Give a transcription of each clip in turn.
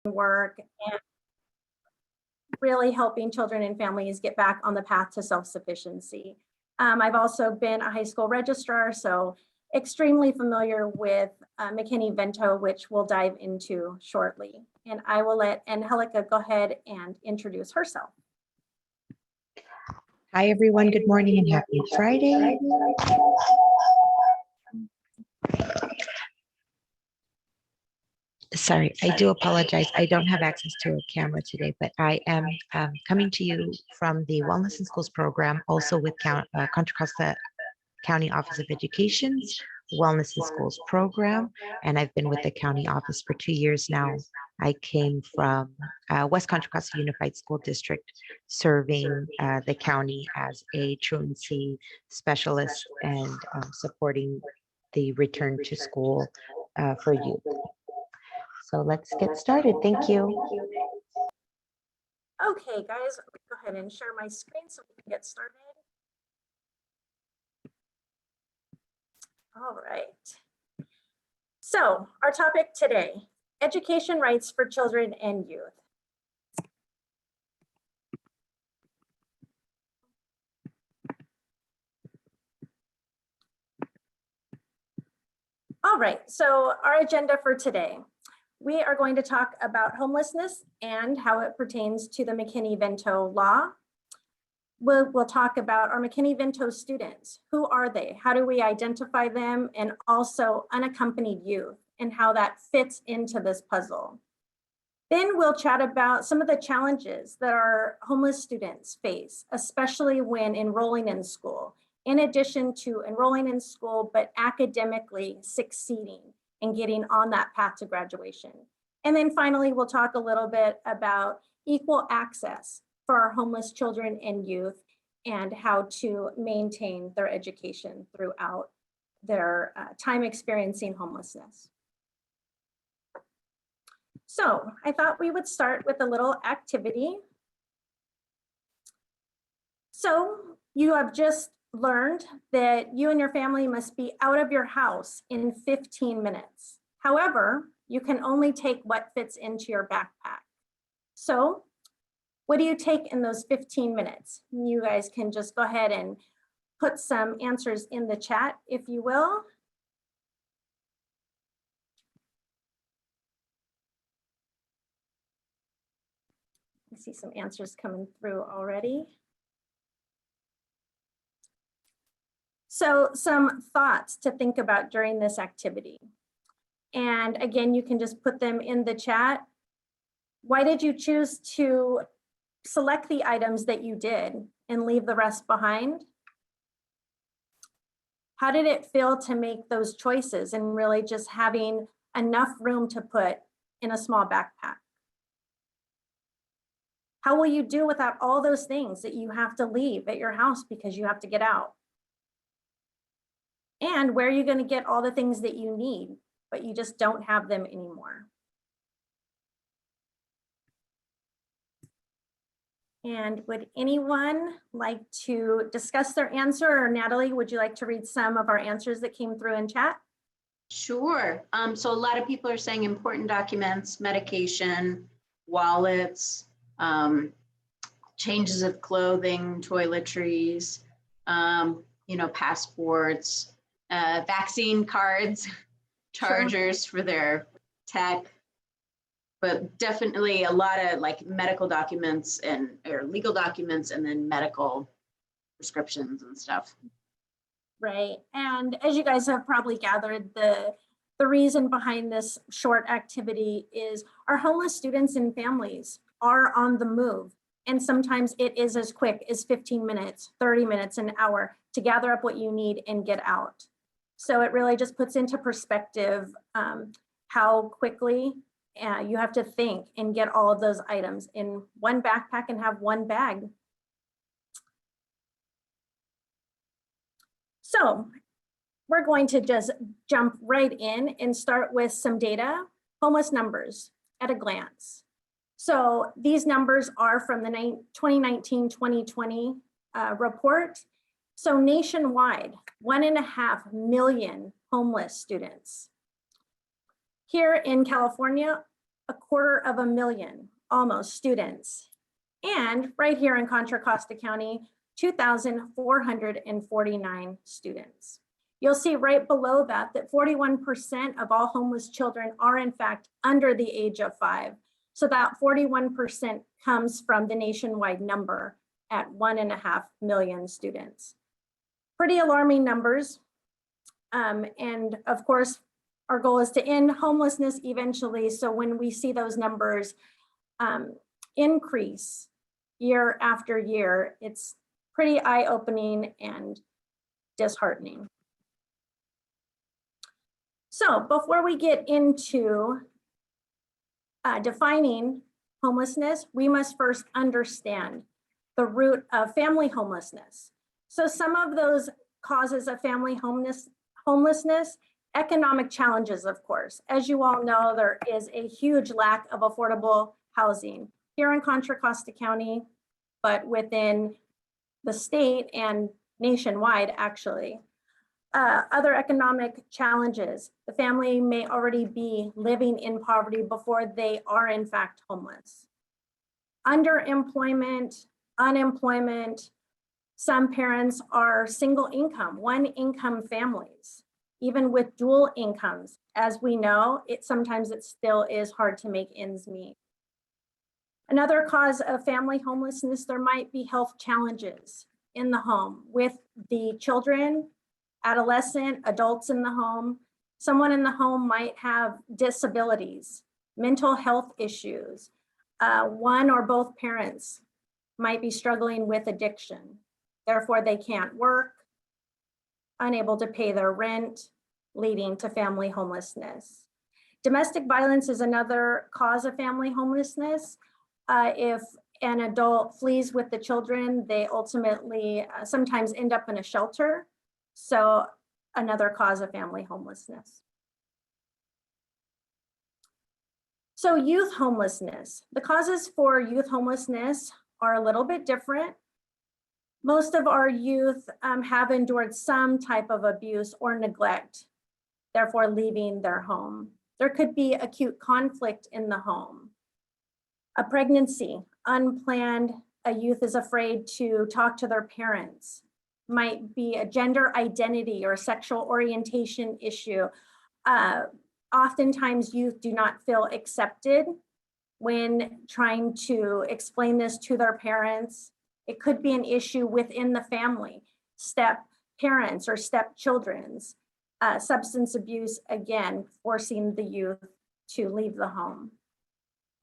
work and really helping children and families get back on the path to self-sufficiency. I've also been a high school registrar, so extremely familiar with McKinney-Vento, which we'll dive into shortly. And I will let Angelica go ahead and introduce herself. Hi, everyone. Good morning and happy Friday. Sorry, I do apologize. I don't have access to a camera today, but I am coming to you from the Wellness in Schools program, also with Contra Costa County Office of Education's Wellness in Schools program, and I've been with the county office for 2 years now. I came from West Contra Costa Unified School District, serving the county as a truancy specialist and supporting the return to school for youth. So let's get started. Thank you. Okay, guys, go ahead and share my screen so we can get started. All right. So our topic today, education rights for children and youth. All right, so our agenda for today. We are going to talk about homelessness and how it pertains to the McKinney-Vento law. We'll talk about our McKinney-Vento students. Who are they? How do we identify them? And also unaccompanied youth and how that fits into this puzzle. Then we'll chat about some of the challenges that our homeless students face, especially when enrolling in school, in addition to enrolling in school, but academically succeeding and getting on that path to graduation. And then finally, we'll talk a little bit about equal access for our homeless children and youth and how to maintain their education throughout their time experiencing homelessness. So I thought we would start with a little activity. So you have just learned that you and your family must be out of your house in 15 minutes. However, you can only take what fits into your backpack. So what do you take in those 15 minutes? You guys can just go ahead and put some answers in the chat, if you will. I see some answers coming through already. So some thoughts to think about during this activity. And again, you can just put them in the chat. Why did you choose to select the items that you did and leave the rest behind? How did it feel to make those choices and really just having enough room to put in a small backpack? How will you do without all those things that you have to leave at your house because you have to get out? And where are you going to get all the things that you need, but you just don't have them anymore? And would anyone like to discuss their answer? Or Natalie, would you like to read some of our answers that came through in chat? Sure. So a lot of people are saying important documents, medication, wallets, changes of clothing, toiletries, passports, vaccine cards, chargers for their tech, but definitely a lot of like medical documents or legal documents, and then medical prescriptions and stuff. Right. And as you guys have probably gathered, the reason behind this short activity is our homeless students and families are on the move. And sometimes it is as quick as 15 minutes, 30 minutes, an hour to gather up what you need and get out. So it really just puts into perspective how quickly you have to think and get all of those items in one backpack and have one bag. So we're going to just jump right in and start with some data, homeless numbers at a glance. So these numbers are from the 2019-2020 report. So nationwide, 1.5 million homeless students. Here in California, 250,000, almost, students. And right here in Contra Costa County, 2,449 students. You'll see right below that 41% of all homeless children are in fact under the age of 5. So that 41% comes from the nationwide number at 1.5 million students. Pretty alarming numbers. And of course, our goal is to end homelessness eventually. So when we see those numbers increase year after year, it's pretty eye-opening and disheartening. So before we get into defining homelessness, we must first understand the root of family homelessness. So some of those causes of family homelessness, economic challenges, of course. As you all know, there is a huge lack of affordable housing here in Contra Costa County, but within the state and nationwide, actually. Other economic challenges. The family may already be living in poverty before they are in fact homeless. Underemployment, unemployment. Some parents are single income, one income families. Even with dual incomes, as we know, sometimes it still is hard to make ends meet. Another cause of family homelessness, there might be health challenges in the home with the children, adolescent, adults in the home. Someone in the home might have disabilities, mental health issues. One or both parents might be struggling with addiction. Therefore, they can't work, unable to pay their rent, leading to family homelessness. Domestic violence is another cause of family homelessness. If an adult flees with the children, they ultimately sometimes end up in a shelter. So another cause of family homelessness. So youth homelessness. The causes for youth homelessness are a little bit different. Most of our youth have endured some type of abuse or neglect, therefore leaving their home. There could be acute conflict in the home. A pregnancy, unplanned, a youth is afraid to talk to their parents. Might be a gender identity or sexual orientation issue. Oftentimes youth do not feel accepted when trying to explain this to their parents. It could be an issue within the family, step parents or step children's. Substance abuse, again, forcing the youth to leave the home.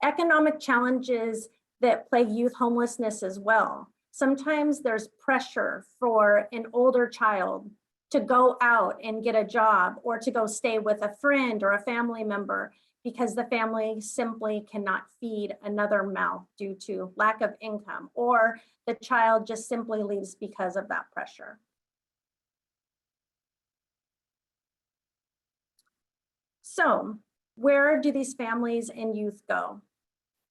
Economic challenges that plague youth homelessness as well. Sometimes there's pressure for an older child to go out and get a job or to go stay with a friend or a family member because the family simply cannot feed another mouth due to lack of income, or the child just simply leaves because of that pressure. So where do these families and youth go?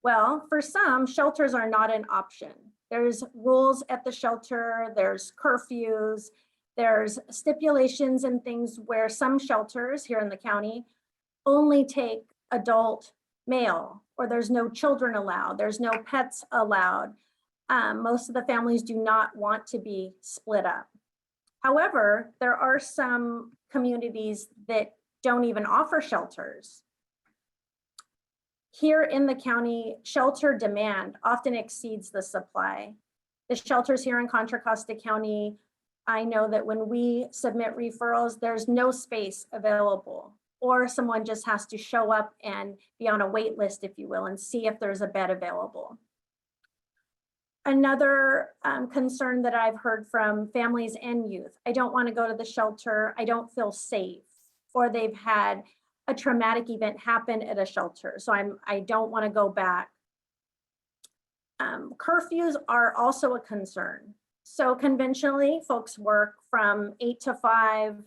Well, for some, shelters are not an option. There's rules at the shelter, there's curfews, there's stipulations and things where some shelters here in the county only take adult male, or there's no children allowed, there's no pets allowed. Most of the families do not want to be split up. However, there are some communities that don't even offer shelters. Here in the county, shelter demand often exceeds the supply. The shelters here in Contra Costa County, I know that when we submit referrals, there's no space available, or someone just has to show up and be on a wait list, if you will, and see if there's a bed available. Another concern that I've heard from families and youth, I don't want to go to the shelter, I don't feel safe, or they've had a traumatic event happen at a shelter, so I don't want to go back. Curfews are also a concern. So conventionally, folks work from 8 to 5,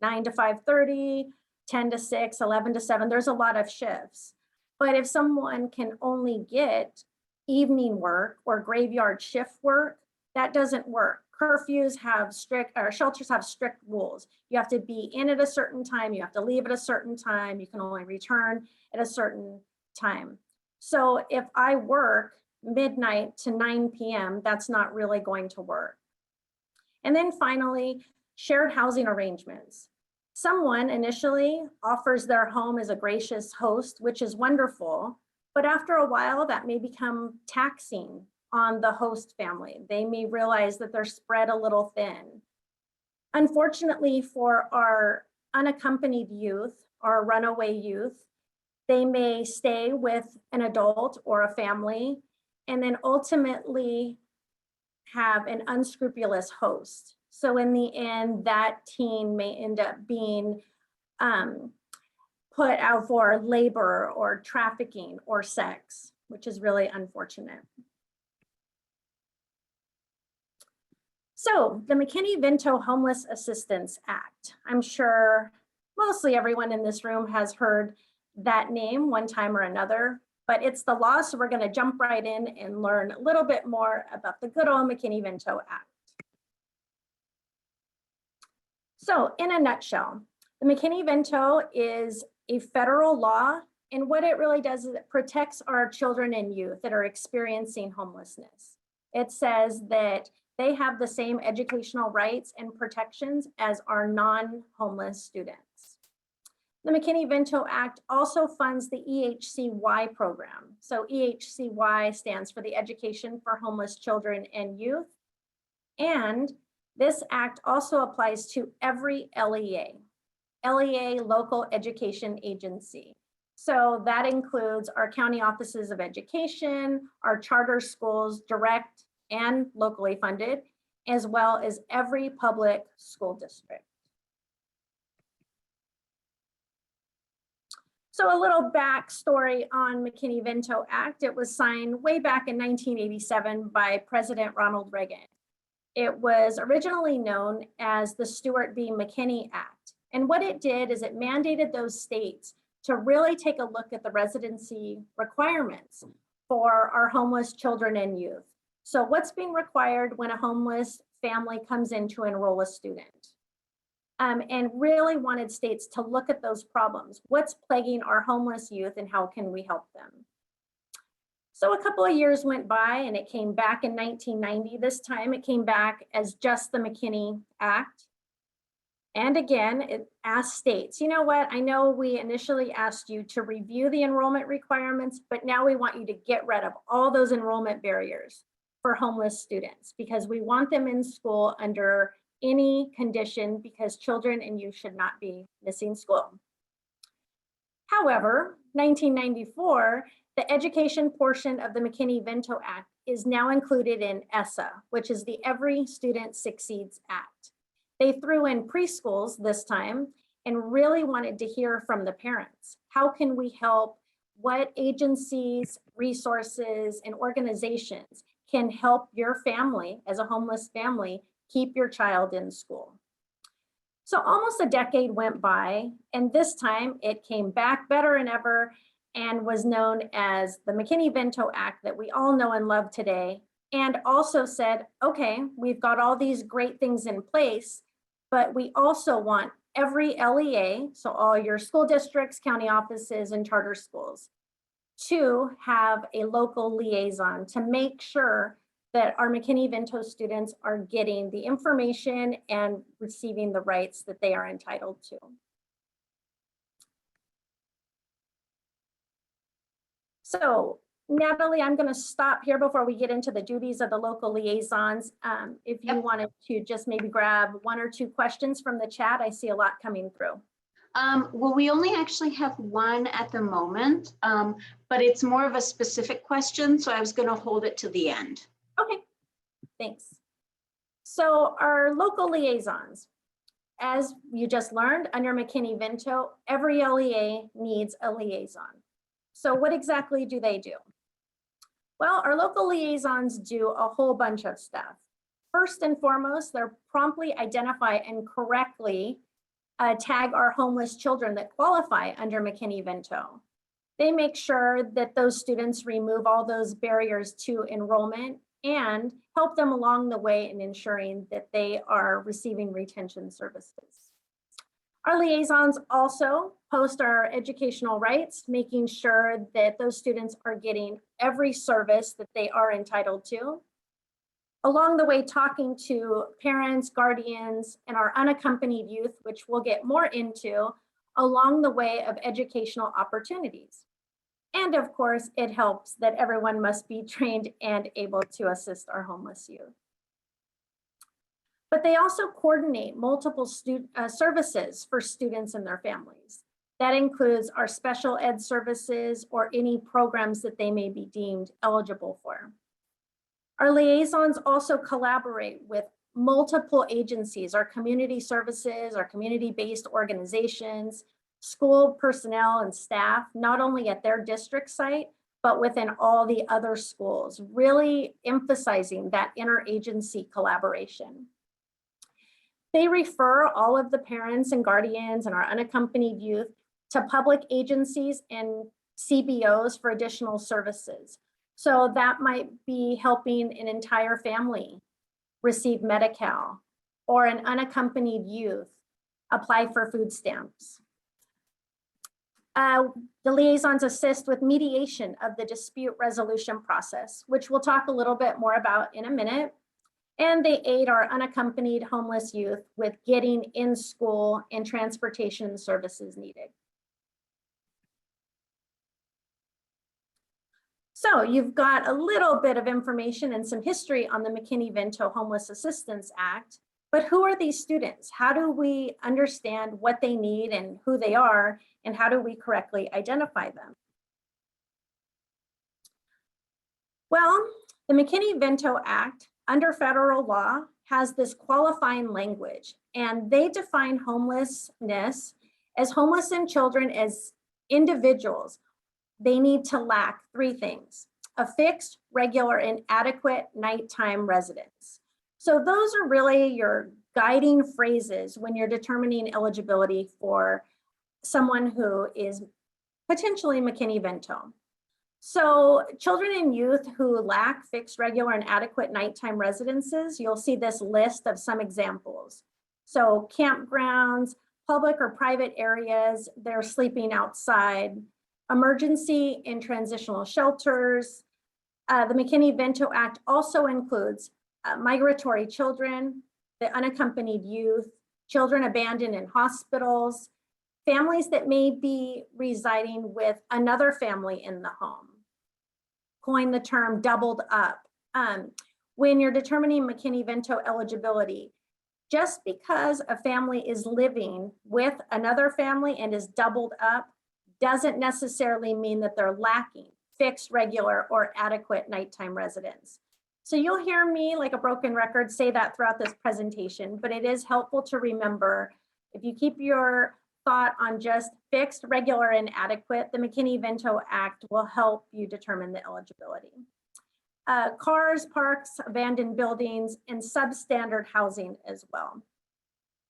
9 to 5:30, 10 to 6, 11 to 7. There's a lot of shifts. But if someone can only get evening work or graveyard shift work, that doesn't work. Curfews have shelters have strict rules. You have to be in at a certain time, you have to leave at a certain time, you can only return at a certain time. So if I work midnight to 9 p.m., that's not really going to work. And then finally, shared housing arrangements. Someone initially offers their home as a gracious host, which is wonderful, but after a while that may become taxing on the host family. They may realize that they're spread a little thin. Unfortunately for our unaccompanied youth, our runaway youth, they may stay with an adult or a family and then ultimately have an unscrupulous host. So in the end, that teen may end up being put out for labor or trafficking or sex, which is really unfortunate. So the McKinney-Vento Homeless Assistance Act. I'm sure mostly everyone in this room has heard that name one time or another, but it's the law, so we're going to jump right in and learn a little bit more about the good old McKinney-Vento Act. So in a nutshell, the McKinney-Vento is a federal law, and what it really does is it protects our children and youth that are experiencing homelessness. It says that they have the same educational rights and protections as our non-homeless students. The McKinney-Vento Act also funds the EHCY program. So EHCY stands for the Education for Homeless Children and Youth. And this act also applies to every LEA, local education agency. So that includes our county offices of education, our charter schools, direct and locally funded, as well as every public school district. So a little backstory on McKinney-Vento Act. It was signed way back in 1987 by President Ronald Reagan. It was originally known as the Stuart B. McKinney Act. And what it did is it mandated those states to really take a look at the residency requirements for our homeless children and youth. So what's being required when a homeless family comes in to enroll a student? And really wanted states to look at those problems. What's plaguing our homeless youth and how can we help them? So a couple of years went by and it came back in 1990. This time it came back as just the McKinney Act. And again, it asked states, you know what, I know we initially asked you to review the enrollment requirements, but now we want you to get rid of all those enrollment barriers for homeless students because we want them in school under any condition because children and youth should not be missing school. However, 1994, the education portion of the McKinney-Vento Act is now included in ESSA, which is the Every Student Succeeds Act. They threw in preschools this time and really wanted to hear from the parents. How can we help? What agencies, resources, and organizations can help your family as a homeless family keep your child in school? So almost a decade went by, and this time it came back better than ever and was known as the McKinney-Vento Act that we all know and love today, and also said, okay, we've got all these great things in place, but we also want every LEA, so all your school districts, county offices, and charter schools, to have a local liaison to make sure that our McKinney-Vento students are getting the information and receiving the rights that they are entitled to. So Natalie, I'm going to stop here before we get into the duties of the local liaisons. If you wanted to just maybe grab one or two questions from the chat, I see a lot coming through. Well, we only actually have one at the moment, but it's more of a specific question, so I was going to hold it to the end. Okay, thanks. So our local liaisons, as you just learned under McKinney-Vento, every LEA needs a liaison. So what exactly do they do? Well, our local liaisons do a whole bunch of stuff. First and foremost, they're promptly identify and correctly tag our homeless children that qualify under McKinney-Vento. They make sure that those students remove all those barriers to enrollment and help them along the way in ensuring that they are receiving retention services. Our liaisons also post our educational rights, making sure that those students are getting every service that they are entitled to. Along the way, talking to parents, guardians, and our unaccompanied youth, which we'll get more into along the way of educational opportunities. And of course, it helps that everyone must be trained and able to assist our homeless youth. But they also coordinate multiple services for students and their families. That includes our special ed services or any programs that they may be deemed eligible for. Our liaisons also collaborate with multiple agencies, our community services, our community-based organizations, school personnel and staff, not only at their district site, but within all the other schools, really emphasizing that interagency collaboration. They refer all of the parents and guardians and our unaccompanied youth to public agencies and CBOs for additional services. So that might be helping an entire family receive Medi-Cal, or an unaccompanied youth apply for food stamps. The liaisons assist with mediation of the dispute resolution process, which we'll talk a little bit more about in a minute. And they aid our unaccompanied homeless youth with getting in school and transportation services needed. So you've got a little bit of information and some history on the McKinney-Vento Homeless Assistance Act, but who are these students? How do we understand what they need and who they are, and how do we correctly identify them? Well, the McKinney-Vento Act under federal law has this qualifying language, and they define homelessness as homeless and children as individuals. They need to lack three things: a fixed, regular, and adequate nighttime residence. So those are really your guiding phrases when you're determining eligibility for someone who is potentially McKinney-Vento. So children and youth who lack fixed, regular, and adequate nighttime residences, you'll see this list of some examples. So campgrounds, public or private areas, they're sleeping outside, emergency and transitional shelters. The McKinney-Vento Act also includes migratory children, the unaccompanied youth, children abandoned in hospitals, families that may be residing with another family in the home. Coin the term doubled up. When you're determining McKinney-Vento eligibility, just because a family is living with another family and is doubled up doesn't necessarily mean that they're lacking fixed, regular, or adequate nighttime residence. So you'll hear me like a broken record say that throughout this presentation, but it is helpful to remember, if you keep your thought on just fixed, regular, and adequate, the McKinney-Vento Act will help you determine the eligibility. Cars, parks, abandoned buildings, and substandard housing as well.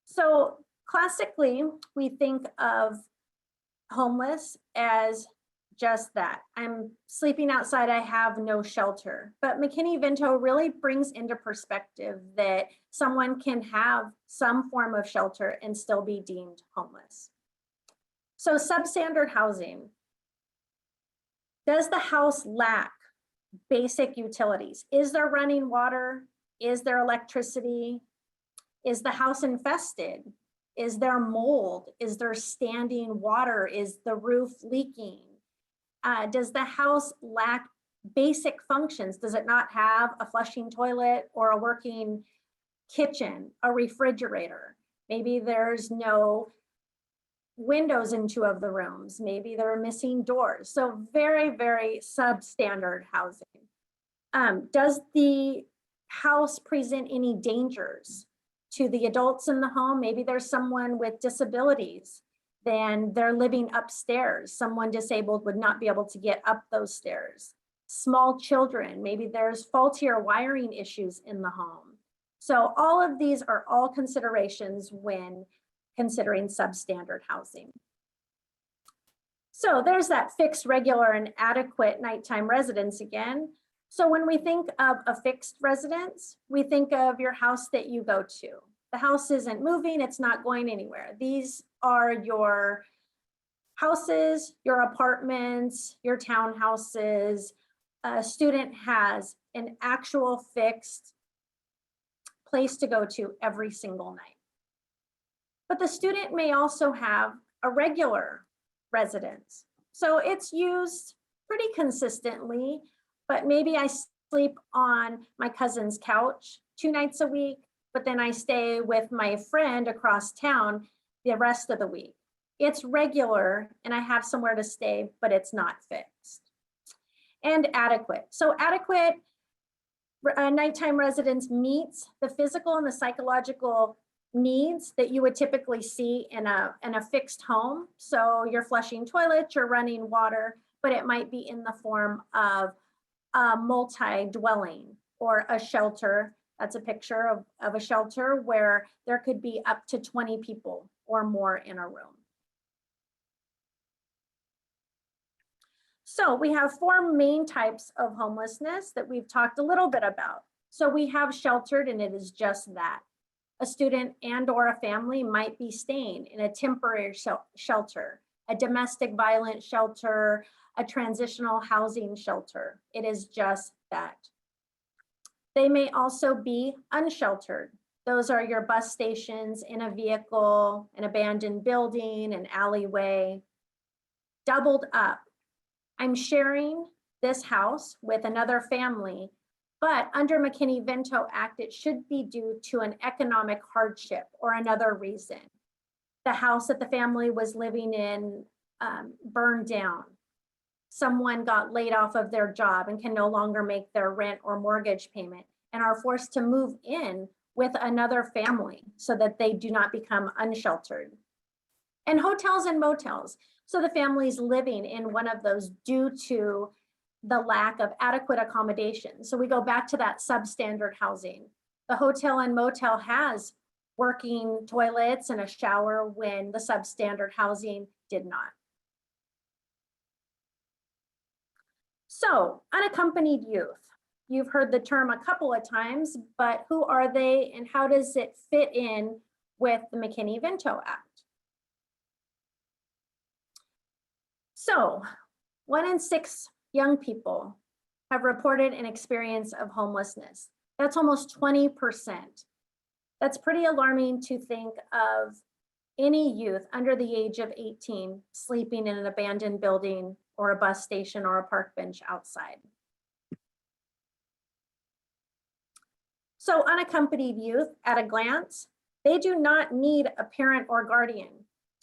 So classically, we think of homeless as just that. I'm sleeping outside, I have no shelter. But McKinney-Vento really brings into perspective that someone can have some form of shelter and still be deemed homeless. So substandard housing. Does the house lack basic utilities? Is there running water? Is there electricity? Is the house infested? Is there mold? Is there standing water? Is the roof leaking? Does the house lack basic functions? Does it not have a flushing toilet or a working kitchen, a refrigerator? Maybe there's no windows in two of the rooms. Maybe there are missing doors. So very, very substandard housing. Does the house present any dangers to the adults in the home? Maybe there's someone with disabilities, then they're living upstairs. Someone disabled would not be able to get up those stairs. Small children, maybe there's faultier wiring issues in the home. So all of these are all considerations when considering substandard housing. So there's that fixed, regular, and adequate nighttime residence again. So when we think of a fixed residence, we think of your house that you go to, The house isn't moving, it's not going anywhere. These are your houses, your apartments, your townhouses. A student has an actual fixed place to go to every single night. But the student may also have a regular residence. So it's used pretty consistently, but maybe I sleep on my cousin's couch 2 nights a week, but then I stay with my friend across town the rest of the week. It's regular and I have somewhere to stay, but it's not fixed. And adequate. So adequate nighttime residence meets the physical and the psychological needs that you would typically see in a fixed home. So you're flushing toilets, you're running water, but it might be in the form of a multi-dwelling or a shelter. That's a picture of a shelter where there could be up to 20 people or more in a room. So we have 4 main types of homelessness that we've talked a little bit about. So we have sheltered, and it is just that. A student and or a family might be staying in a temporary shelter, a domestic violence shelter, a transitional housing shelter. It is just that. They may also be unsheltered. Those are your bus stations, in a vehicle, an abandoned building, an alleyway. Doubled up. I'm sharing this house with another family, but under McKinney-Vento Act, it should be due to an economic hardship or another reason. The house that the family was living in burned down. Someone got laid off of their job and can no longer make their rent or mortgage payment and are forced to move in with another family so that they do not become unsheltered. And hotels and motels. So the family's living in one of those due to the lack of adequate accommodation. So we go back to that substandard housing. The hotel and motel has working toilets and a shower when the substandard housing did not. So unaccompanied youth. You've heard the term a couple of times, but who are they and how does it fit in with the McKinney-Vento Act? So 1 in 6 young people have reported an experience of homelessness. That's almost 20%. That's pretty alarming to think of any youth under the age of 18 sleeping in an abandoned building or a bus station or a park bench outside. So unaccompanied youth, at a glance, they do not need a parent or guardian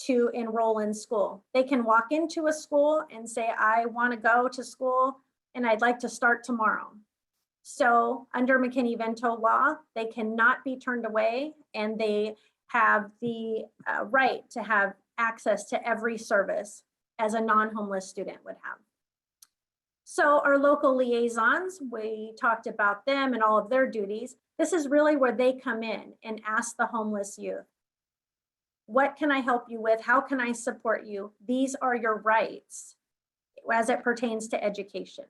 to enroll in school. They can walk into a school and say, I want to go to school and I'd like to start tomorrow. So under McKinney-Vento law, they cannot be turned away and they have the right to have access to every service as a non-homeless student would have. So our local liaisons, we talked about them and all of their duties. This is really where they come in and ask the homeless youth, what can I help you with? How can I support you? These are your rights as it pertains to education.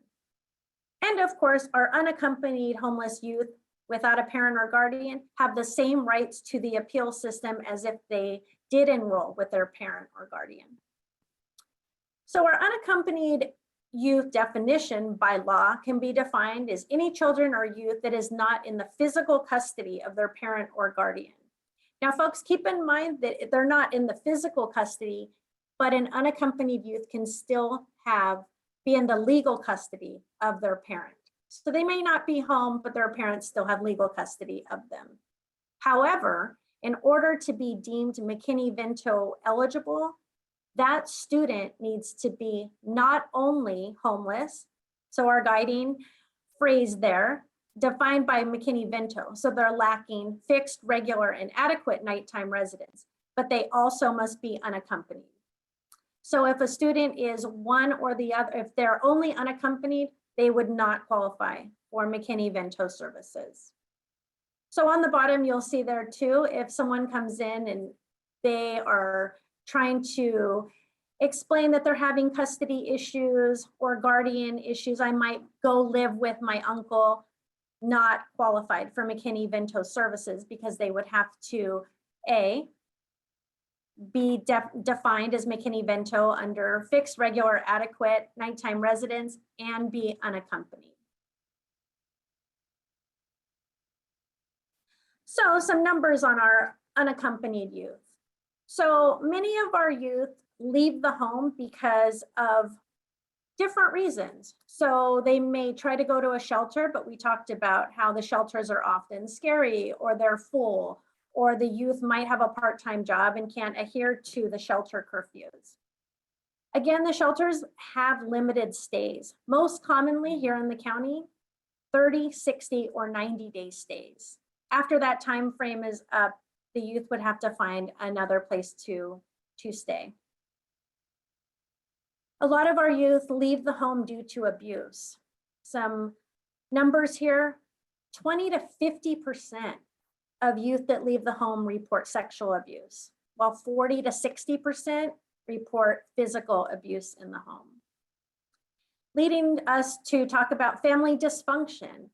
And of course, our unaccompanied homeless youth without a parent or guardian have the same rights to the appeal system as if they did enroll with their parent or guardian. So our unaccompanied youth definition by law can be defined as any children or youth that is not in the physical custody of their parent or guardian. Now, folks, keep in mind that they're not in the physical custody, but an unaccompanied youth can still be in the legal custody of their parent. So they may not be home, but their parents still have legal custody of them. However, in order to be deemed McKinney-Vento eligible, that student needs to be not only homeless, so our guiding phrase there, defined by McKinney-Vento, so they're lacking fixed, regular, and adequate nighttime residence, but they also must be unaccompanied. So if a student is one or the other, if they're only unaccompanied, they would not qualify for McKinney-Vento services. So on the bottom, you'll see there too, if someone comes in and they are trying to explain that they're having custody issues or guardian issues, I might go live with my uncle. not qualified for McKinney-Vento services because they would have to, A, be defined as McKinney-Vento under fixed, regular, adequate nighttime residence and be unaccompanied. So some numbers on our unaccompanied youth. So many of our youth leave the home because of different reasons. So they may try to go to a shelter, but we talked about how the shelters are often scary or they're full, or the youth might have a part-time job and can't adhere to the shelter curfews. Again, the shelters have limited stays. Most commonly here in the county, 30, 60, or 90-day stays. After that time frame is up, the youth would have to find another place to stay. A lot of our youth leave the home due to abuse. Some numbers here, 20 to 50% of youth that leave the home report sexual abuse, while 40 to 60% report physical abuse in the home. Leading us to talk about family dysfunction.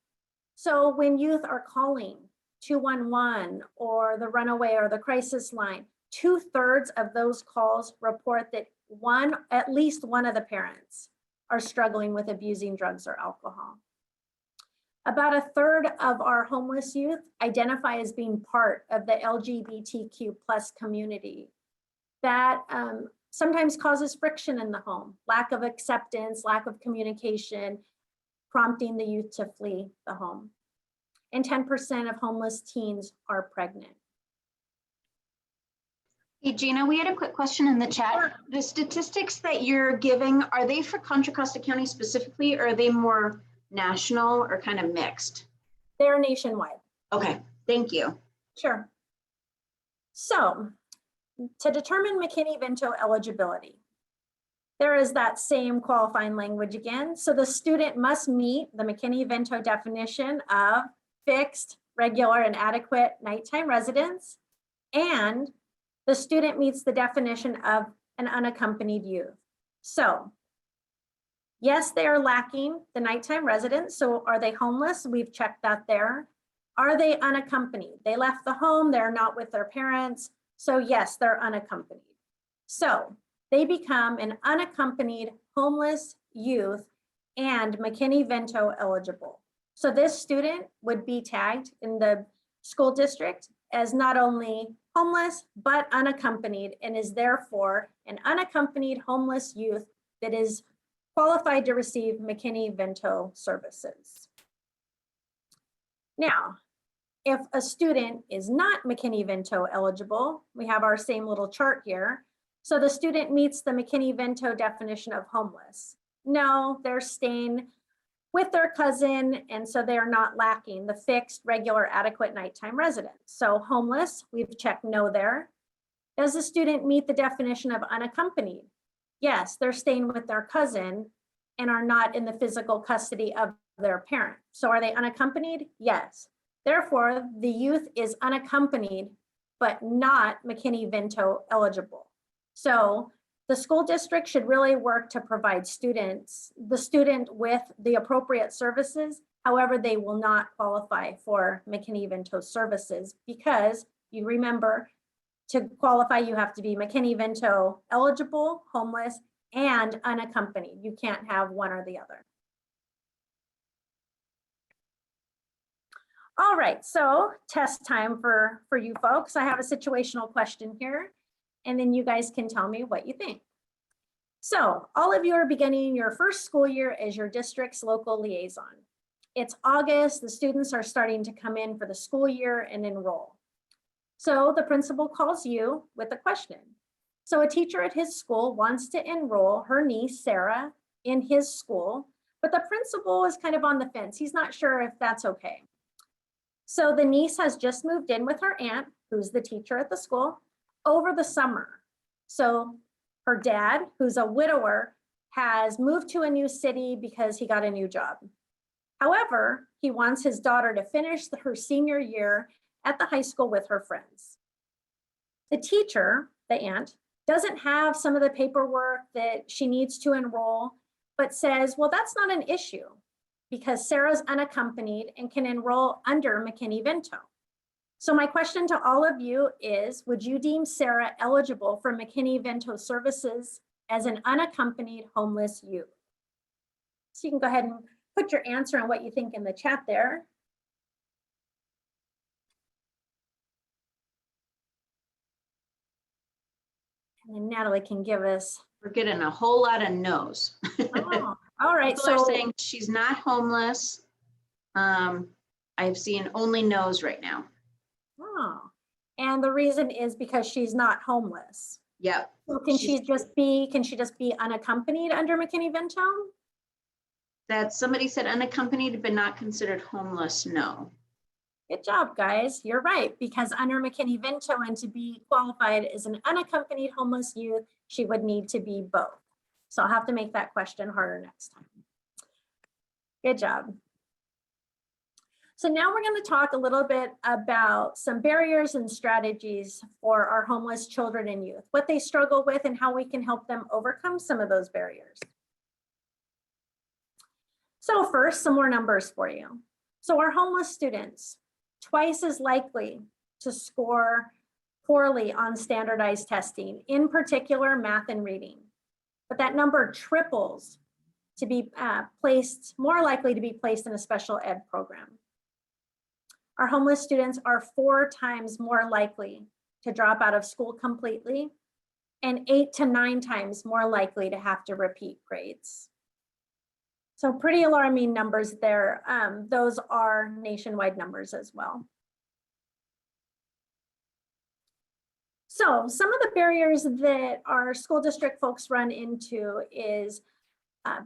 So when youth are calling 211 or the runaway or the crisis line, 2/3 of those calls report that at least one of the parents are struggling with abusing drugs or alcohol. About 1/3 of our homeless youth identify as being part of the LGBTQ+ community. That sometimes causes friction in the home, lack of acceptance, lack of communication, prompting the youth to flee the home. And 10% of homeless teens are pregnant. Hey, Gina, we had a quick question in the chat. Sure. The statistics that you're giving, are they for Contra Costa County specifically, or are they more national or kind of mixed? They're nationwide. Okay, thank you. Sure. So to determine McKinney-Vento eligibility, there is that same qualifying language again. So the student must meet the McKinney-Vento definition of fixed, regular, and adequate nighttime residence, and the student meets the definition of an unaccompanied youth. So yes, they are lacking the nighttime residence. So are they homeless? We've checked that there. Are they unaccompanied? They left the home, they're not with their parents. So yes, they're unaccompanied. So they become an unaccompanied homeless youth and McKinney-Vento eligible. So this student would be tagged in the school district as not only homeless, but unaccompanied, and is therefore an unaccompanied homeless youth that is qualified to receive McKinney-Vento services. Now, if a student is not McKinney-Vento eligible, we have our same little chart here. So the student meets the McKinney-Vento definition of homeless. No, they're staying with their cousin, and so they are not lacking the fixed, regular, adequate nighttime residence. So homeless, we've checked no there. Does the student meet the definition of unaccompanied? Yes, they're staying with their cousin and are not in the physical custody of their parent. So are they unaccompanied? Yes. Therefore, the youth is unaccompanied, but not McKinney-Vento eligible. So the school district should really work to provide the student with the appropriate services. However, they will not qualify for McKinney-Vento services because you remember, to qualify, you have to be McKinney-Vento eligible, homeless, and unaccompanied. You can't have one or the other. All right, so test time for you folks. I have a situational question here, and then you guys can tell me what you think. So all of you are beginning your first school year as your district's local liaison. It's August, the students are starting to come in for the school year and enroll. So the principal calls you with a question. So a teacher at his school wants to enroll her niece, Sarah, in his school, but the principal is kind of on the fence. He's not sure if that's okay. So the niece has just moved in with her aunt, who's the teacher at the school, over the summer. So her dad, who's a widower, has moved to a new city because he got a new job. However, he wants his daughter to finish her senior year at the high school with her friends. The teacher, the aunt, doesn't have some of the paperwork that she needs to enroll, but says, well, that's not an issue. because Sarah's unaccompanied and can enroll under McKinney-Vento. So my question to all of you is, would you deem Sarah eligible for McKinney-Vento services as an unaccompanied homeless youth? So you can go ahead and put your answer and what you think in the chat there. And then Natalie can give us. We're getting a whole lot of no's. Oh, all right. People are So saying she's not homeless. I've seen only no's right now. oh, and the reason is because she's not homeless. Yep. So can she just be unaccompanied under McKinney-Vento? That somebody said unaccompanied but not considered homeless. No. Good job, guys. You're right, because under McKinney-Vento and to be qualified as an unaccompanied homeless youth, she would need to be both. So I'll have to make that question harder next time. Good job. So now we're going to talk a little bit about some barriers and strategies for our homeless children and youth, what they struggle with and how we can help them overcome some of those barriers. So first, some more numbers for you. So our homeless students, twice as likely to score poorly on standardized testing, in particular math and reading. But that number triples to be more likely to be placed in a special ed program. Our homeless students are 4 times more likely to drop out of school completely and 8 to 9 times more likely to have to repeat grades. So pretty alarming numbers there. Those are nationwide numbers as well. So some of the barriers that our school district folks run into is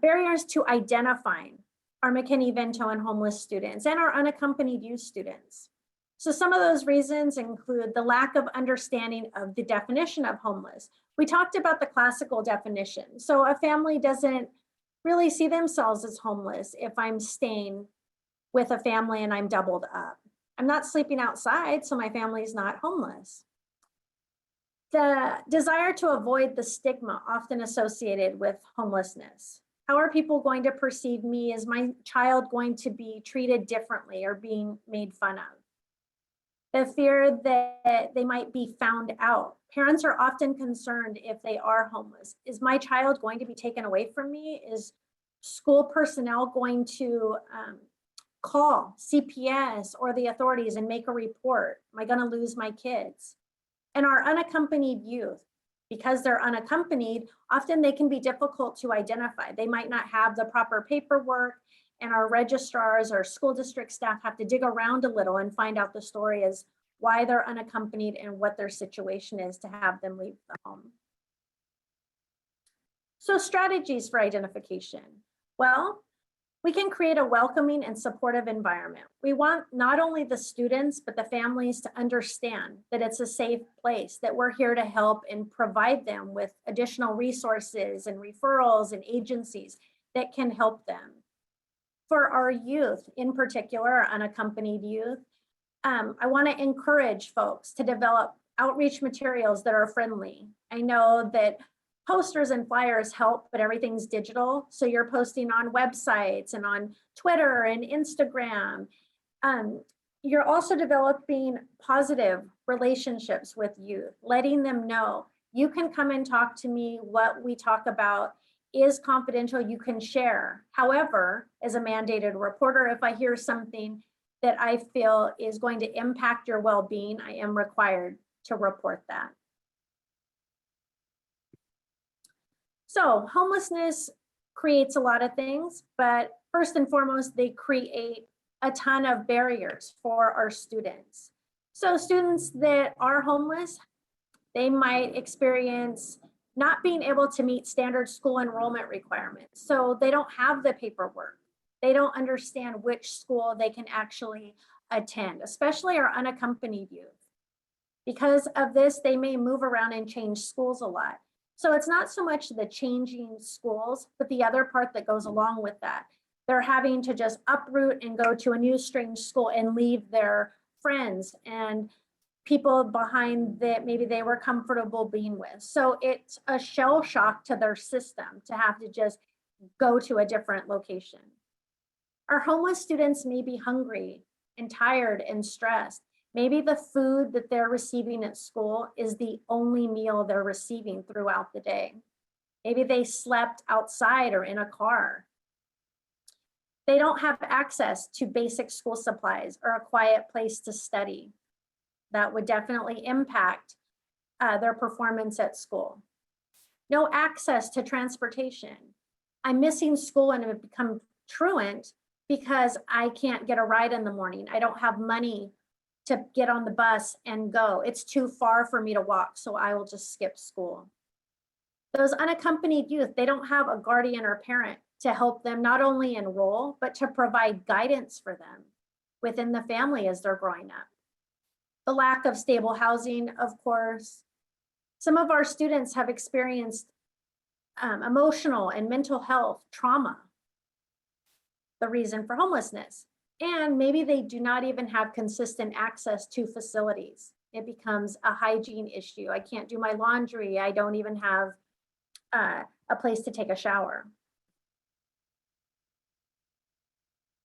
barriers to identifying our McKinney-Vento and homeless students and our unaccompanied youth students. So some of those reasons include the lack of understanding of the definition of homeless. We talked about the classical definition. So a family doesn't really see themselves as homeless if I'm staying with a family and I'm doubled up. I'm not sleeping outside, so my family is not homeless. The desire to avoid the stigma often associated with homelessness. How are people going to perceive me? Is my child going to be treated differently or being made fun of? The fear that they might be found out. Parents are often concerned if they are homeless. Is my child going to be taken away from me? Is school personnel going to call CPS or the authorities and make a report? Am I going to lose my kids? And our unaccompanied youth, because they're unaccompanied, often they can be difficult to identify. They might not have the proper paperwork, and our registrars or school district staff have to dig around a little and find out the story as why they're unaccompanied and what their situation is to have them leave the home. So strategies for identification. Well, we can create a welcoming and supportive environment. We want not only the students, but the families to understand that it's a safe place, that we're here to help and provide them with additional resources and referrals and agencies that can help them. For our youth, in particular, our unaccompanied youth, I want to encourage folks to develop outreach materials that are friendly. I know that posters and flyers help, but everything's digital. So you're posting on websites and on Twitter and Instagram. You're also developing positive relationships with youth, letting them know you can come and talk to me. What we talk about is confidential, you can share. However, as a mandated reporter, if I hear something that I feel is going to impact your well-being, I am required to report that. So homelessness creates a lot of things, but first and foremost, they create a ton of barriers for our students. So students that are homeless, they might experience not being able to meet standard school enrollment requirements. So they don't have the paperwork. They don't understand which school they can actually attend, especially our unaccompanied youth. Because of this, they may move around and change schools a lot. So it's not so much the changing schools, but the other part that goes along with that. They're having to just uproot and go to a new strange school and leave their friends and people behind that maybe they were comfortable being with. So it's a shell shock to their system to have to just go to a different location. Our homeless students may be hungry and tired and stressed. Maybe the food that they're receiving at school is the only meal they're receiving throughout the day. Maybe they slept outside or in a car. They don't have access to basic school supplies or a quiet place to study. That would definitely impact their performance at school. No access to transportation. I'm missing school and have become truant because I can't get a ride in the morning. I don't have money to get on the bus and go. It's too far for me to walk, so I will just skip school. Those unaccompanied youth, they don't have a guardian or parent to help them not only enroll, but to provide guidance for them within the family as they're growing up. The lack of stable housing, of course. Some of our students have experienced emotional and mental health trauma, the reason for homelessness. And maybe they do not even have consistent access to facilities. It becomes a hygiene issue. I can't do my laundry. I don't even have a place to take a shower.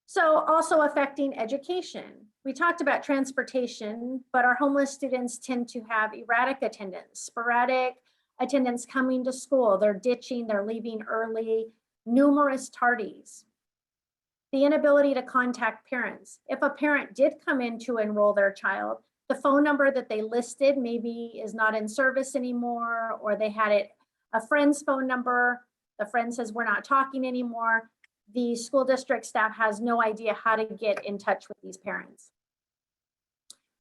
So also affecting education. We talked about transportation, but our homeless students tend to have erratic attendance, sporadic attendance coming to school. They're ditching, they're leaving early, numerous tardies. The inability to contact parents. If a parent did come in to enroll their child, the phone number that they listed maybe is not in service anymore, or they had it a friend's phone number. The friend says, we're not talking anymore. The school district staff has no idea how to get in touch with these parents.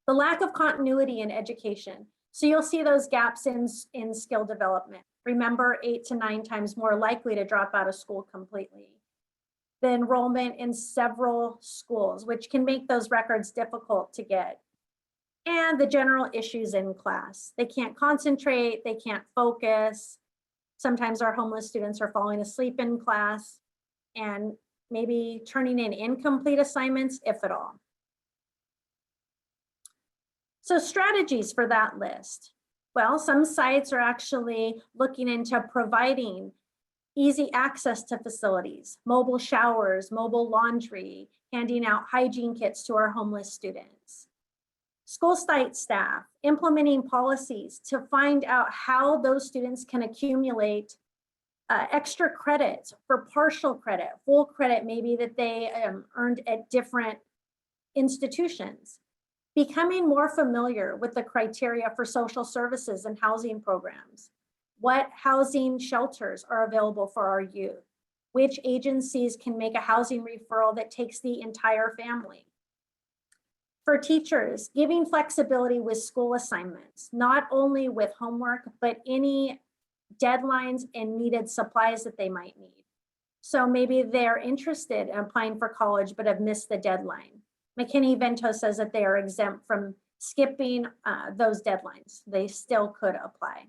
The lack of continuity in education. So you'll see those gaps in skill development. Remember, 8 to 9 times more likely to drop out of school completely. The enrollment in several schools, which can make those records difficult to get. And the general issues in class. They can't concentrate, they can't focus. Sometimes our homeless students are falling asleep in class and maybe turning in incomplete assignments, if at all. So strategies for that list. Well, some sites are actually looking into providing easy access to facilities, mobile showers, mobile laundry, handing out hygiene kits to our homeless students. School site staff implementing policies to find out how those students can accumulate extra credits for partial credit, full credit maybe that they earned at different institutions. Becoming more familiar with the criteria for social services and housing programs. What housing shelters are available for our youth? Which agencies can make a housing referral that takes the entire family? For teachers, giving flexibility with school assignments, not only with homework, but any deadlines and needed supplies that they might need. So maybe they're interested in applying for college, but have missed the deadline. McKinney-Vento says that they are exempt from skipping those deadlines. They still could apply.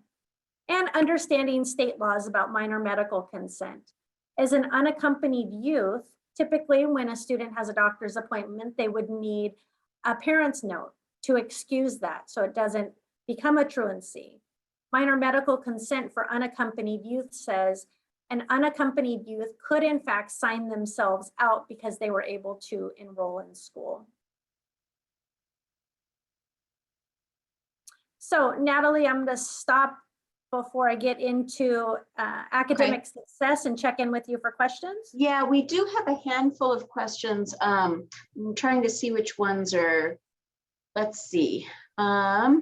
And understanding state laws about minor medical consent. As an unaccompanied youth, typically when a student has a doctor's appointment, they would need a parent's note to excuse that so it doesn't become a truancy. Minor medical consent for unaccompanied youth says an unaccompanied youth could in fact sign themselves out because they were able to enroll in school. So Natalie, I'm going to stop before I get into academic success and check in with you for questions. Yeah, we do have a handful of questions. I'm trying to see which ones are, let's see. A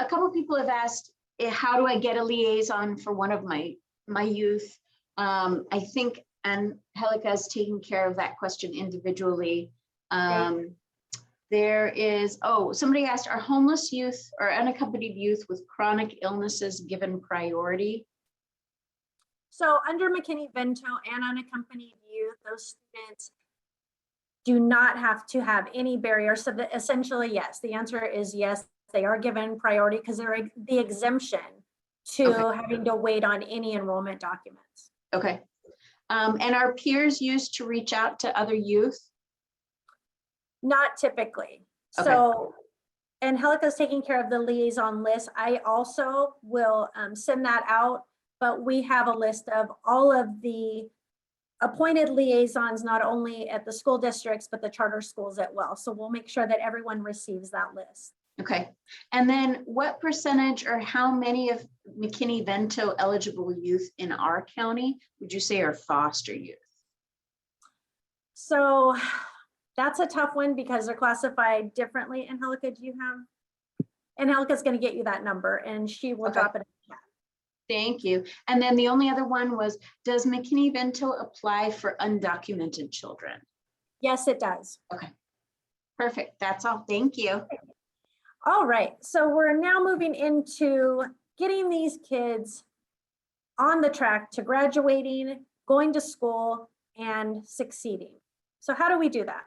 couple of people have asked, how do I get a liaison for one of my youth? I think Angelica is taking care of that question individually. There is, somebody asked, are homeless youth or unaccompanied youth with chronic illnesses given priority? So under McKinney-Vento and unaccompanied youth, those students do not have to have any barriers. So essentially, yes, the answer is yes, they are given priority because they're the exemption to having to wait on any enrollment documents. Okay. And are peers used to reach out to other youth? Not typically. Okay. So Angelica's taking care of the liaison list. I also will send that out, but we have a list of all of the appointed liaisons, not only at the school districts, but the charter schools as well. So we'll make sure that everyone receives that list. Okay. And then what percentage or how many of McKinney-Vento eligible youth in our county would you say are foster youth? So that's a tough one because they're classified differently. Angelica, do you have? Angelica's going to get you that number and she will drop it in the chat. Thank you. And then the only other one was, does McKinney-Vento apply for undocumented children? Yes, it does. Okay. Perfect. That's all. Thank you. All right. So we're now moving into getting these kids on the track to graduating, going to school, and succeeding. So how do we do that?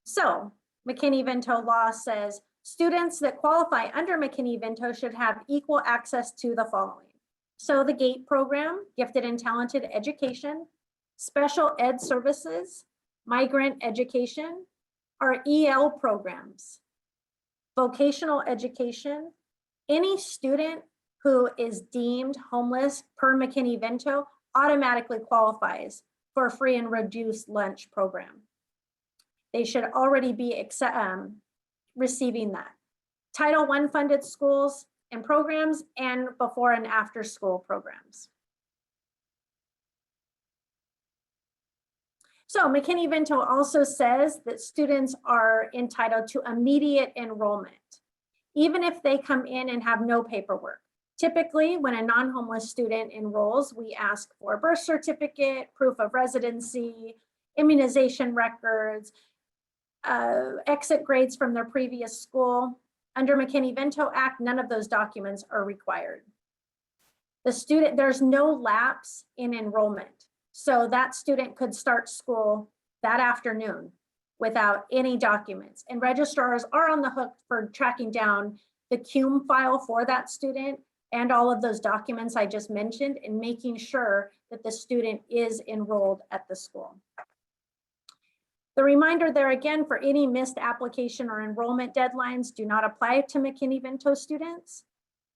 So McKinney-Vento law says students that qualify under McKinney-Vento should have equal access to the following. So the GATE program, Gifted and Talented Education, Special Ed Services, Migrant Education, our EL programs, vocational education. Any student who is deemed homeless per McKinney-Vento automatically qualifies for a free and reduced lunch program. They should already be receiving that. Title I funded schools and programs and before and after school programs. So McKinney-Vento also says that students are entitled to immediate enrollment, even if they come in and have no paperwork. Typically, when a non-homeless student enrolls, we ask for a birth certificate, proof of residency, immunization records, exit grades from their previous school. Under McKinney-Vento Act, none of those documents are required. There's no lapse in enrollment. So that student could start school that afternoon without any documents. And registrars are on the hook for tracking down the CUME file for that student and all of those documents I just mentioned and making sure that the student is enrolled at the school. The reminder there again for any missed application or enrollment deadlines do not apply to McKinney-Vento students,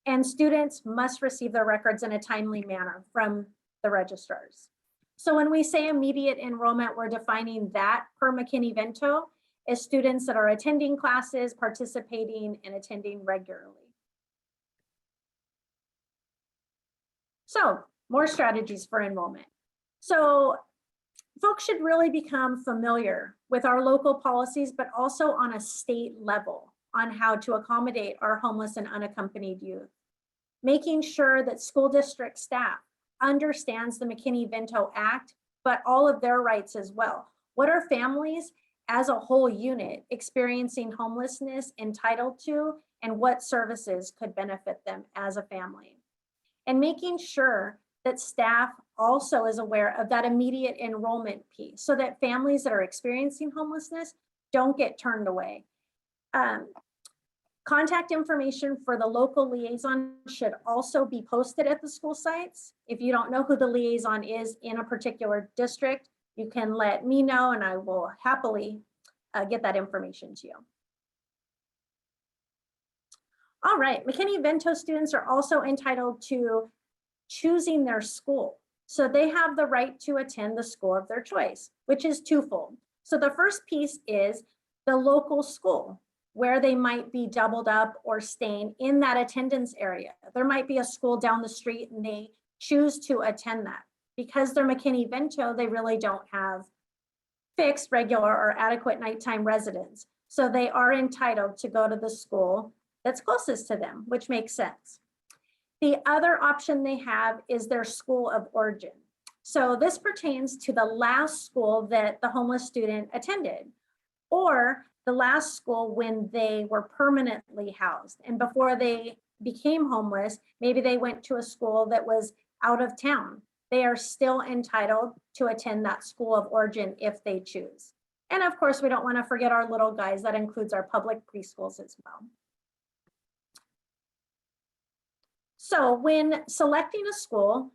and students must receive their records in a timely manner from the registrars. So when we say immediate enrollment, we're defining that per McKinney-Vento as students that are attending classes, participating, and attending regularly. So more strategies for enrollment. So folks should really become familiar with our local policies, but also on a state level on how to accommodate our homeless and unaccompanied youth. Making sure that school district staff understands the McKinney-Vento Act, but all of their rights as well. What are families as a whole unit experiencing homelessness entitled to, and what services could benefit them as a family? And making sure that staff also is aware of that immediate enrollment piece so that families that are experiencing homelessness don't get turned away. Contact information for the local liaison should also be posted at the school sites. If you don't know who the liaison is in a particular district, you can let me know and I will happily get that information to you. All right, McKinney-Vento students are also entitled to choosing their school. So they have the right to attend the school of their choice, which is twofold. So the first piece is the local school, where they might be doubled up or staying in that attendance area. There might be a school down the street and they choose to attend that. Because they're McKinney-Vento, they really don't have fixed, regular, or adequate nighttime residence. So they are entitled to go to the school that's closest to them, which makes sense. The other option they have is their school of origin. So this pertains to the last school that the homeless student attended, or the last school when they were permanently housed. And before they became homeless, maybe they went to a school that was out of town. They are still entitled to attend that school of origin if they choose. And of course, we don't want to forget our little guys. That includes our public preschools as well. So when selecting a school,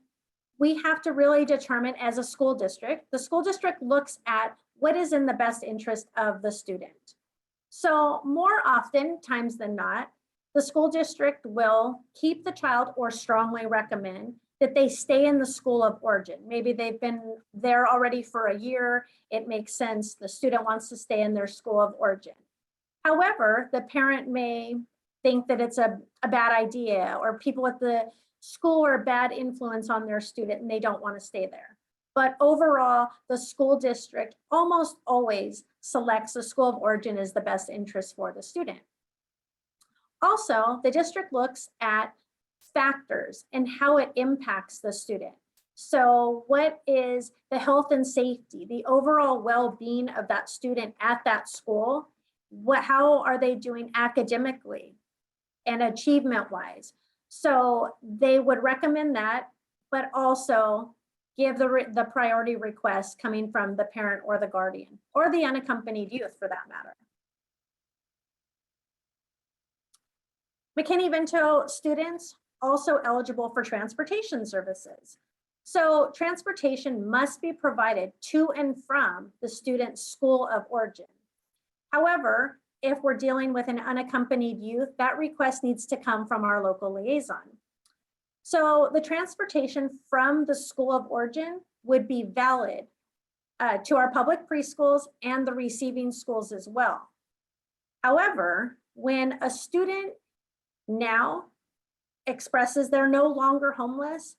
we have to really determine as a school district, the school district looks at what is in the best interest of the student. So more often times than not, the school district will keep the child or strongly recommend that they stay in the school of origin. Maybe they've been there already for a year. It makes sense. The student wants to stay in their school of origin. However, the parent may think that it's a bad idea, or people at the school are a bad influence on their student and they don't want to stay there. But overall, the school district almost always selects the school of origin as the best interest for the student. Also, the district looks at factors and how it impacts the student. So what is the health and safety, the overall well-being of that student at that school? How are they doing academically and achievement-wise? So they would recommend that, but also give the priority request coming from the parent or the guardian, or the unaccompanied youth for that matter. McKinney-Vento students also eligible for transportation services. So transportation must be provided to and from the student's school of origin. However, if we're dealing with an unaccompanied youth, that request needs to come from our local liaison. So the transportation from the school of origin would be valid to our public preschools and the receiving schools as well. However, when a student now expresses they're no longer homeless,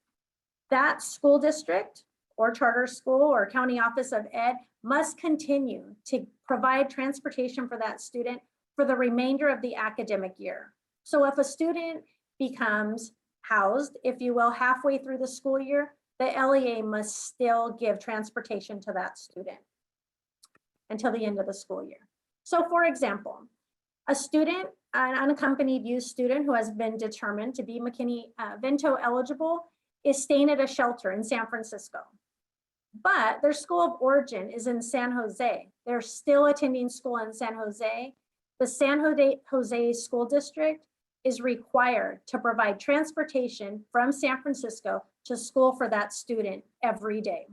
that school district or charter school or county office of ed must continue to provide transportation for that student for the remainder of the academic year. So if a student becomes housed, if you will, halfway through the school year, the LEA must still give transportation to that student until the end of the school year. So for example, a student, an unaccompanied youth student who has been determined to be McKinney-Vento eligible is staying at a shelter in San Francisco, but their school of origin is in San Jose. They're still attending school in San Jose. The San Jose School District is required to provide transportation from San Francisco to school for that student every day.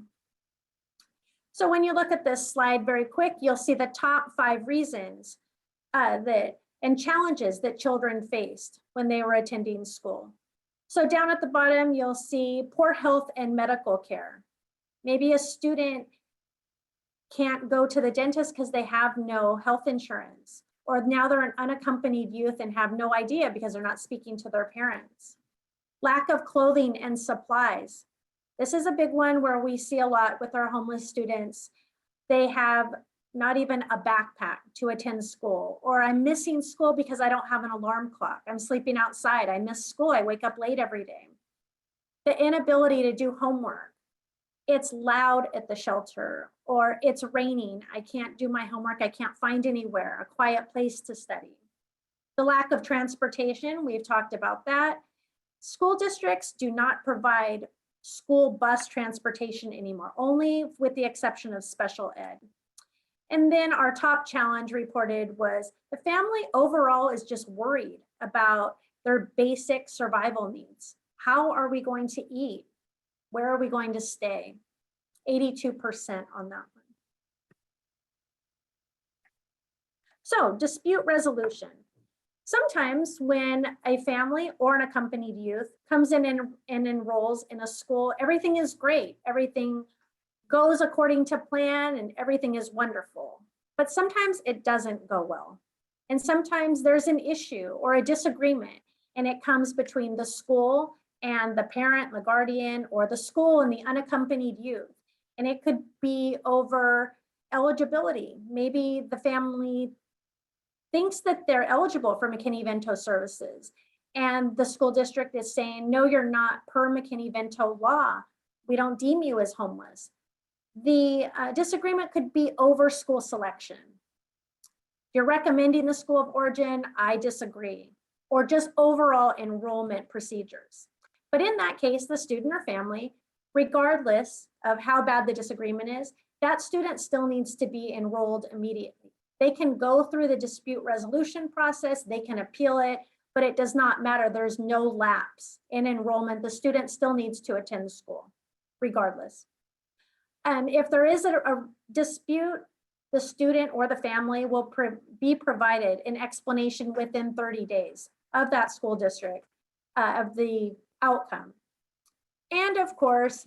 So when you look at this slide very quick, you'll see the top 5 reasons and challenges that children faced when they were attending school. So down at the bottom, you'll see poor health and medical care. Maybe a student can't go to the dentist because they have no health insurance, or now they're an unaccompanied youth and have no idea because they're not speaking to their parents. Lack of clothing and supplies. This is a big one where we see a lot with our homeless students. They have not even a backpack to attend school, or I'm missing school because I don't have an alarm clock. I'm sleeping outside. I miss school. I wake up late every day. The inability to do homework. It's loud at the shelter, or it's raining. I can't do my homework. I can't find anywhere, a quiet place to study. The lack of transportation, we've talked about that. School districts do not provide school bus transportation anymore, only with the exception of special ed. And then our top challenge reported was the family overall is just worried about their basic survival needs. How are we going to eat? Where are we going to stay? 82% on that one. So dispute resolution. Sometimes when a family or an accompanied youth comes in and enrolls in a school, everything is great. Everything goes according to plan and everything is wonderful. But sometimes it doesn't go well. And sometimes there's an issue or a disagreement, and it comes between the school and the parent, the guardian, or the school and the unaccompanied youth. And it could be over eligibility. Maybe the family thinks that they're eligible for McKinney-Vento services, and the school district is saying, no, you're not, per McKinney-Vento law. We don't deem you as homeless. The disagreement could be over school selection. You're recommending the school of origin, I disagree, or just overall enrollment procedures. But in that case, the student or family, regardless of how bad the disagreement is, that student still needs to be enrolled immediately. They can go through the dispute resolution process, they can appeal it, but it does not matter. There's no lapse in enrollment. The student still needs to attend school, regardless. And if there is a dispute, the student or the family will be provided an explanation within 30 days of that school district of the outcome. And of course,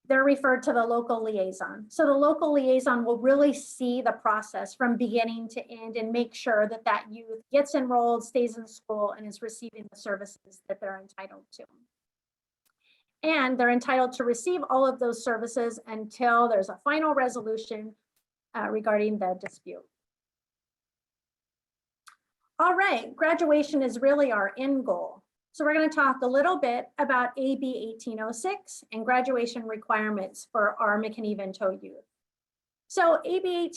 they're referred to the local liaison. So the local liaison will really see the process from beginning to end and make sure that that youth gets enrolled, stays in school, and is receiving the services that they're entitled to. And they're entitled to receive all of those services until there's a final resolution regarding the dispute. All right, graduation is really our end goal. So we're going to talk a little bit about AB 1806 and graduation requirements for our McKinney-Vento youth. So AB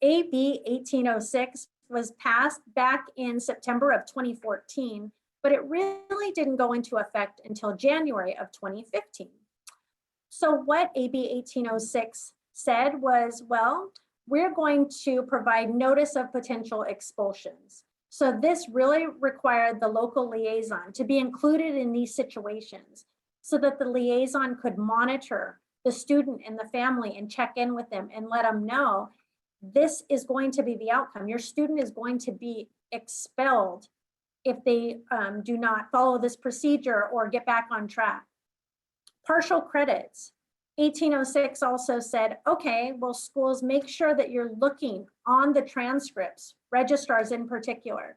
1806 was passed back in September of 2014, but it really didn't go into effect until January of 2015. So what AB 1806 said was, well, we're going to provide notice of potential expulsions. So this really required the local liaison to be included in these situations so that the liaison could monitor the student and the family and check in with them and let them know this is going to be the outcome. Your student is going to be expelled if they do not follow this procedure or get back on track. Partial credits. 1806 also said, okay, well, schools, make sure that you're looking on the transcripts, registrars in particular.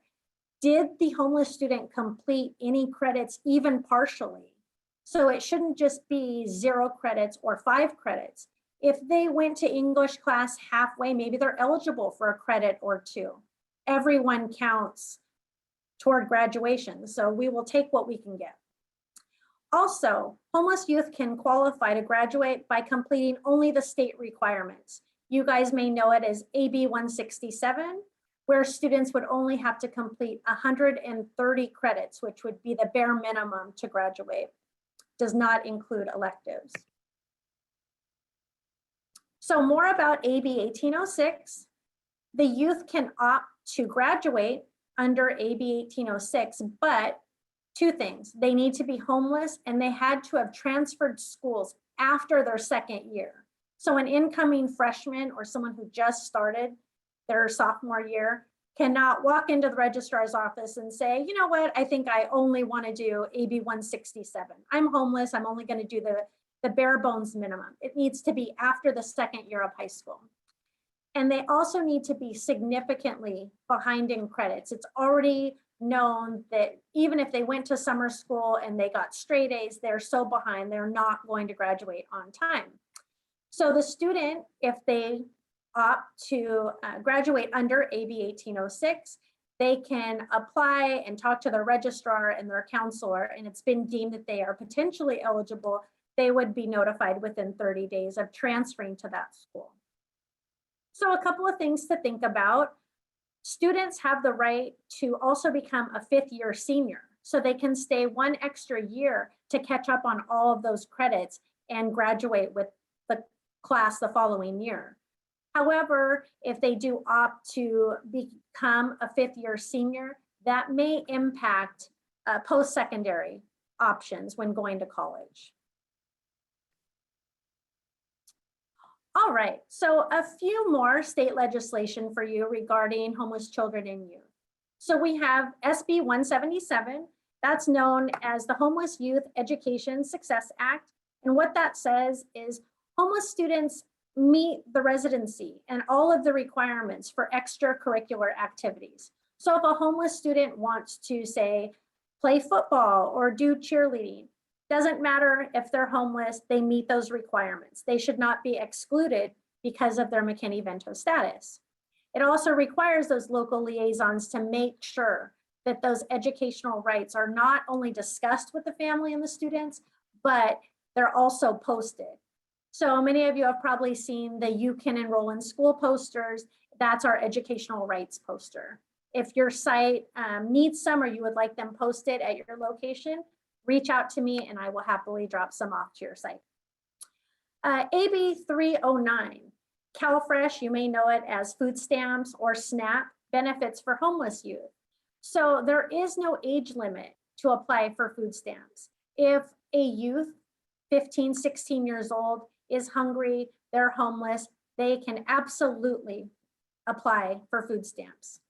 Did the homeless student complete any credits, even partially? So it shouldn't just be 0 credits or 5 credits. If they went to English class halfway, maybe they're eligible for a credit or 2. Everyone counts toward graduation, so we will take what we can get. Also, homeless youth can qualify to graduate by completing only the state requirements. You guys may know it as AB 167, where students would only have to complete 130 credits, which would be the bare minimum to graduate. Does not include electives. So more about AB 1806. The youth can opt to graduate under AB 1806, but 2 things. They need to be homeless and they had to have transferred schools after their 2nd year. So an incoming freshman or someone who just started their sophomore year cannot walk into the registrar's office and say, you know what, I think I only want to do AB 167. I'm homeless, I'm only going to do the bare bones minimum. It needs to be after the 2nd year of high school. And they also need to be significantly behind in credits. It's already known that even if they went to summer school and they got straight A's, they're so behind, they're not going to graduate on time. So the student, if they opt to graduate under AB 1806, they can apply and talk to their registrar and their counselor, and it's been deemed that they are potentially eligible, they would be notified within 30 days of transferring to that school. So a couple of things to think about. Students have the right to also become a 5th year senior. So they can stay 1 extra year to catch up on all of those credits and graduate with the class the following year. However, if they do opt to become a 5th year senior, that may impact post-secondary options when going to college. All right, so a few more state legislation for you regarding homeless children and youth. So we have SB 177, that's known as the Homeless Youth Education Success Act. And what that says is homeless students meet the residency and all of the requirements for extracurricular activities. So if a homeless student wants to, say, play football or do cheerleading, doesn't matter if they're homeless, they meet those requirements. They should not be excluded because of their McKinney-Vento status. It also requires those local liaisons to make sure that those educational rights are not only discussed with the family and the students, but they're also posted. So many of you have probably seen the "You Can Enroll in School" posters. That's our educational rights poster. If your site needs some or you would like them posted at your location, reach out to me and I will happily drop some off to your site. AB 309, CalFresh, you may know it as food stamps or SNAP benefits for homeless youth. So there is no age limit to apply for food stamps. If a youth, 15, 16 years old, is hungry, they're homeless, they can absolutely apply for food stamps.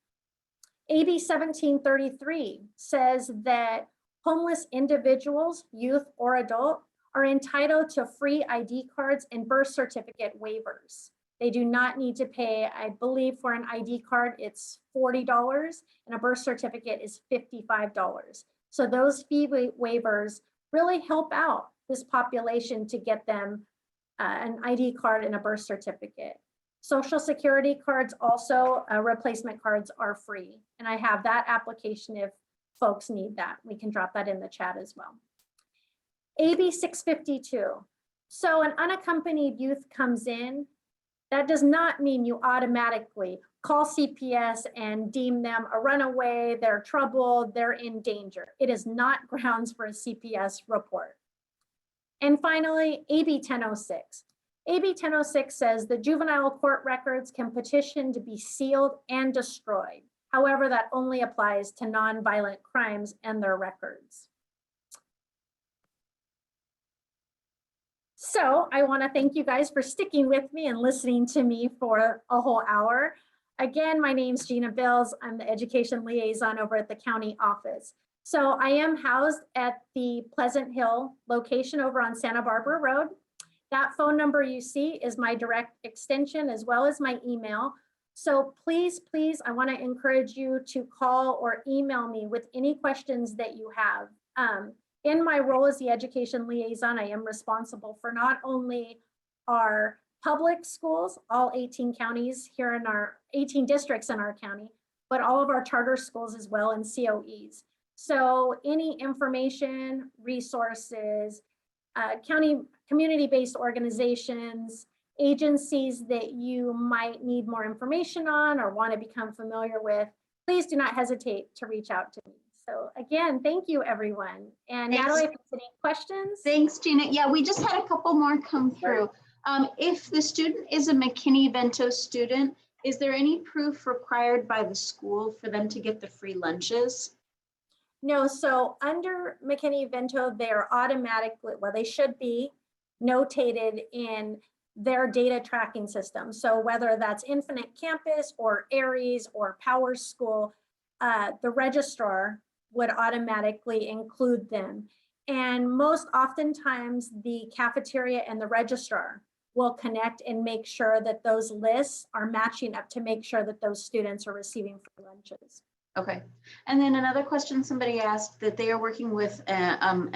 AB 1733 says that homeless individuals, youth or adult, are entitled to free ID cards and birth certificate waivers. They do not need to pay, I believe for an ID card, it's $40 and a birth certificate is $55. So those fee waivers really help out this population to get them an ID card and a birth certificate. Social Security cards also, replacement cards are free. And I have that application if folks need that. We can drop that in the chat as well. AB 652. So an unaccompanied youth comes in. That does not mean you automatically call CPS and deem them a runaway, they're troubled, they're in danger. It is not grounds for a CPS report. And finally, AB 1006. AB 1006 says the juvenile court records can petition to be sealed and destroyed. However, that only applies to nonviolent crimes and their records. So I want to thank you guys for sticking with me and listening to me for a whole hour. Again, my name's Gina Bills. I'm the education liaison over at the county office. So I am housed at the Pleasant Hill location over on Santa Barbara Road. That phone number you see is my direct extension as well as my email. So please, I want to encourage you to call or email me with any questions that you have. In my role as the education liaison, I am responsible for not only our public schools, all 18 counties here in our 18 districts in our county, but all of our charter schools as well and COEs. So any information, resources, county community-based organizations, agencies that you might need more information on or want to become familiar with, please do not hesitate to reach out to me. So again, thank you, everyone. And Thanks. Natalie, if there's any questions? Thanks, Gina. Yeah, we just had a couple more come through. If the student is a McKinney-Vento student, is there any proof required by the school for them to get the free lunches? No, so under McKinney-Vento, they're automatically, well, they should be notated in their data tracking system. So whether that's Infinite Campus or Aries or Power School, the registrar would automatically include them. And most oftentimes the cafeteria and the registrar will connect and make sure that those lists are matching up to make sure that those students are receiving free lunches. Okay. And then another question somebody asked that they are working with an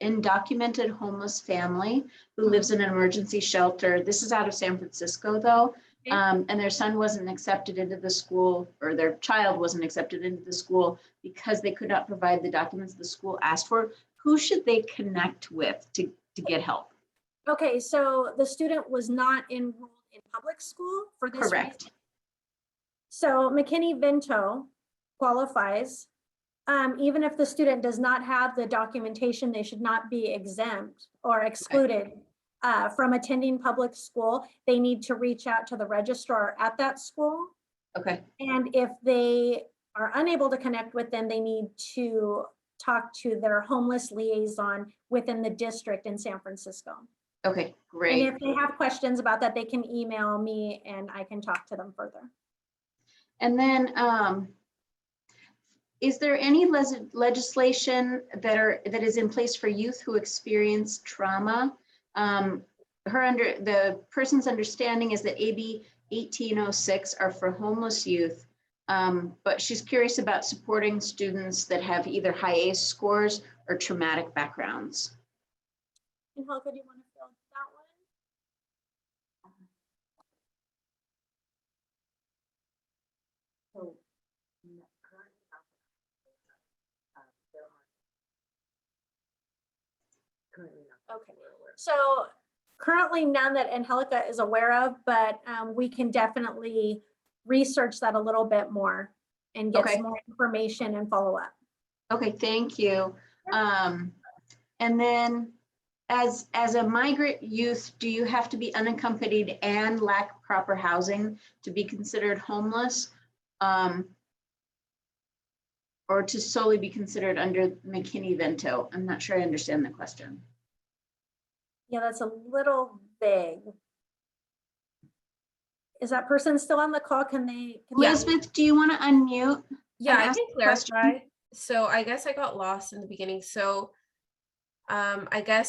undocumented homeless family who lives in an emergency shelter. This is out of San Francisco though. And their son wasn't accepted into the school, or their child wasn't accepted into the school because they could not provide the documents the school asked for. Who should they connect with to get help? Okay, so the student was not enrolled in public school for this Correct. reason. So McKinney-Vento qualifies. Even if the student does not have the documentation, they should not be exempt or excluded from attending public school. They need to reach out to the registrar at that school. Okay. And if they are unable to connect with them, they need to talk to their homeless liaison within the district in San Francisco. Okay, great. And if they have questions about that, they can email me and I can talk to them further. And then is there any legislation that is in place for youth who experience trauma? The person's understanding is that AB 1806 are for homeless youth, but she's curious about supporting students that have either high ACE scores or traumatic backgrounds. And Helga, do you want to fill that one? Okay, so currently none that Angelica is aware of, but we can definitely research that a little bit more and get some more information and follow up. Okay, thank you. And then as a migrant youth, do you have to be unaccompanied and lack proper housing to be considered homeless? Or to solely be considered under McKinney-Vento? I'm not sure I understand the question. Yeah, that's a little vague. Is that person still on the call? Can they? Elizabeth, do you want to unmute? Yeah, I ask can the question? clarify. So I guess I got lost in the beginning. So I guess